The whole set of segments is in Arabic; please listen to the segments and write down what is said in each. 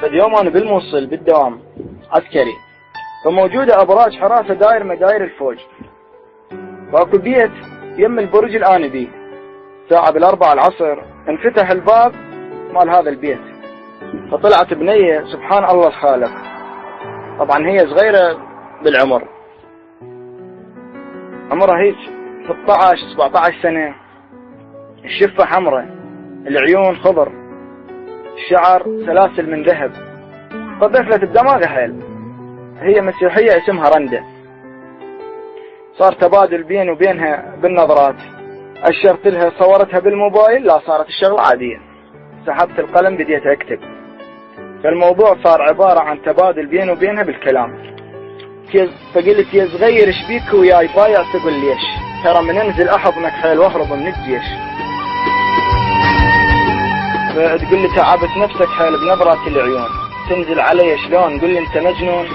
فاليوم أنا بالموصل بالدوام عسكري، فموجودة أبراج حراسة داير مداير الفوج، فأكو بيت يم البرج الآن بيه ساعة بالأربعة العصر انفتح الباب مال هذا البيت، فطلعت بنية سبحان الله الخالق. طبعا هي صغيرة بالعمر، عمرها هيك 16-17 سنة، الشفة حمراء، العيون خضر، الشعر سلاسل من ذهب، فضفلة الدماغ حيل. هي مسيحية اسمها رندة. صار تبادل بيني وبينها بالنظرات، أشرت لها صورتها بالموبايل، لا صارت الشغلة عادية، سحبت القلم بديت أكتب، فالموضوع صار عبارة عن تبادل بيني وبينها بالكلام. فقلت يا صغير ايش بيك وياي بايع؟ تقول ليش؟ ترى من انزل احضنك حيل واهرب من الجيش. فتقول لي تعبت نفسك حيل بنظرات العيون، تنزل علي شلون؟ قل لي انت مجنون.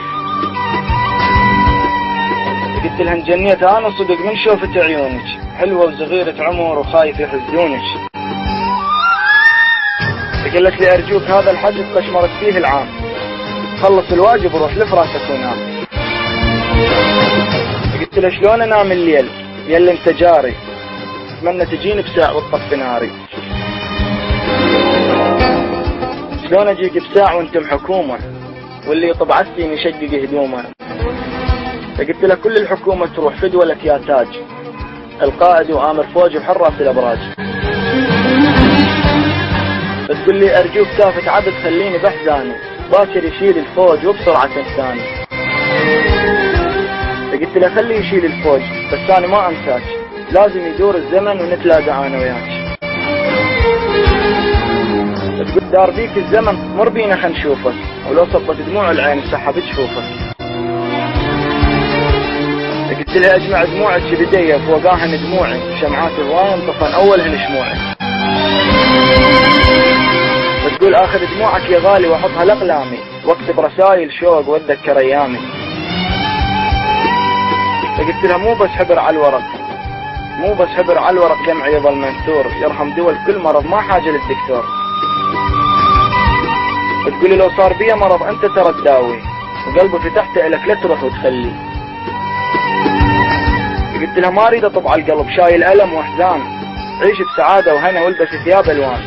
قلت لها انجنيت انا صدق من شوفة عيونك، حلوة وصغيرة عمر وخايف يحزونك. قلت لي ارجوك هذا الحجز قشمرت فيه العام، خلص الواجب وروح لفراشك ونام. قلت له شلون انام الليل يلا انت جاري، اتمنى تجيني بساعة وتطفي ناري. شلون اجيك بساعة وانتم حكومة، واللي يطب عسين يشقق هدومه. فقلت له كل الحكومة تروح فدولك يا تاج، القائد وآمر فوج وحراس الابراج. فتقول لي ارجوك كافة عبد خليني بحزاني، باكر يشيل الفوج وبسرعة ثاني. فقلت له خليه يشيل الفوج بس انا ما انساك، لازم يدور الزمن ونتلاقى انا وياك. تقول دار بيك الزمن مر بينا خل نشوفك، ولو صبت دموع العين سحبت شوفك. قلت لها اجمع دموعك بدي فوقاهن دموعي، شمعات هواي انطفن اولهن شموعي. بتقول اخذ دموعك يا غالي واحطها لاقلامي، واكتب رسائل شوق واتذكر ايامي. فقلت لها مو بس حبر على الورق، مو بس حبر على الورق، دمعي يظل منثور، يرحم دول كل مرض ما حاجة للدكتور. بتقولي لو صار بيا مرض انت ترى تداوي، وقلبي فتحت لك لا تروح وتخلي. قلت لها ما اريد اطب على القلب، شايل الم واحزان، عيش بسعادة وهنا والبس ثياب الوان.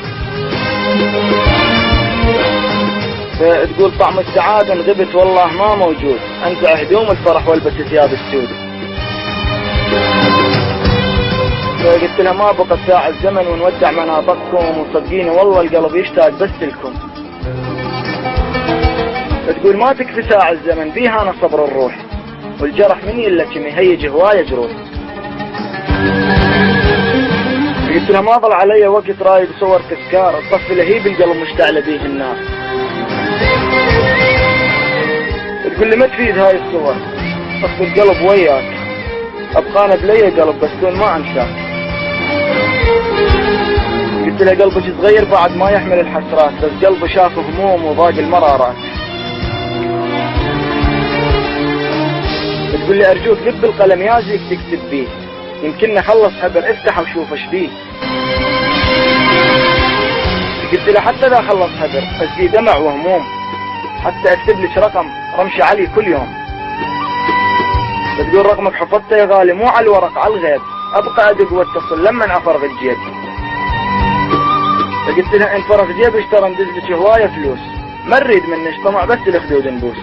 فتقول طعم السعادة انغبت والله ما موجود، انزع هدوم الفرح والبس ثياب السود. فقلت لها ما بقى ساعة الزمن ونودع مناطقكم، وصدقيني والله القلب يشتاق بس لكم. فتقول ما تكفي ساعة الزمن بيها انا صبر الروح، والجرح مني الا كم يهيج هواية جروح. قلت لها ما ضل علي وقت رايد صور تذكار، الطف لهيب القلب مشتعل بيه النار. تقول لي ما تفيد هاي الصور، طف القلب وياك، ابقى انا بلي قلب بس دون ما انساك. قلت لها قلبك صغير بعد ما يحمل الحسرات، بس قلبه شاف هموم وضاق المرارات. تقول لي ارجوك جيب القلم يازيك تكتب بيه، يمكن اخلص حبر افتح وشوف ايش بيه. قلت له حتى اذا خلص حبر بس بيه دمع وهموم، حتى اكتب لك رقم رمشي علي كل يوم. بتقول رقمك حفظته يا غالي مو على الورق على الغيب، ابقى ادق واتصل لما افرغ الجيب. فقلت لها ان فرغ جيبك ترى ندز لك هوايه فلوس، ما نريد منك طمع بس الخدود نبوس.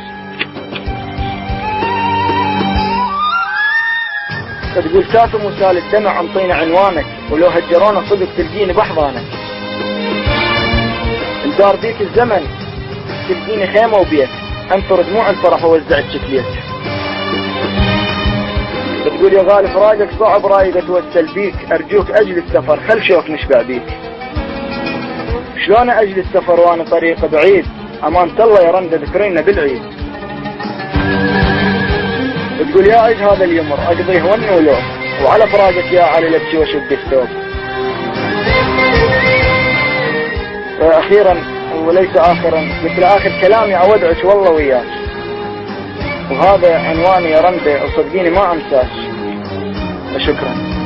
فتقول كاتم وسال الدمع انطينا عنوانك، ولو هجرونا صدق تلقيني بحضانك. الدار بيك الزمن تلقيني خيمه وبيت، انثر دموع الفرح ووزع الشكليت. بتقول يا غالي فراقك صعب رايد اتوسل بيك، ارجوك اجل السفر خل شوف نشبع بيك. شلون اجل السفر وانا طريق بعيد، امانة الله يا رندة ذكرينا بالعيد. بتقول يا عيد هذا اليمر اقضيه ون ولوم، وعلى فراقك يا علي لبكي واشد الثوب. واخيرا وليس اخرا، مثل اخر كلامي اودعك والله وياك، وهذا عنواني يا رندة وصدقيني ما انساك. شكرا.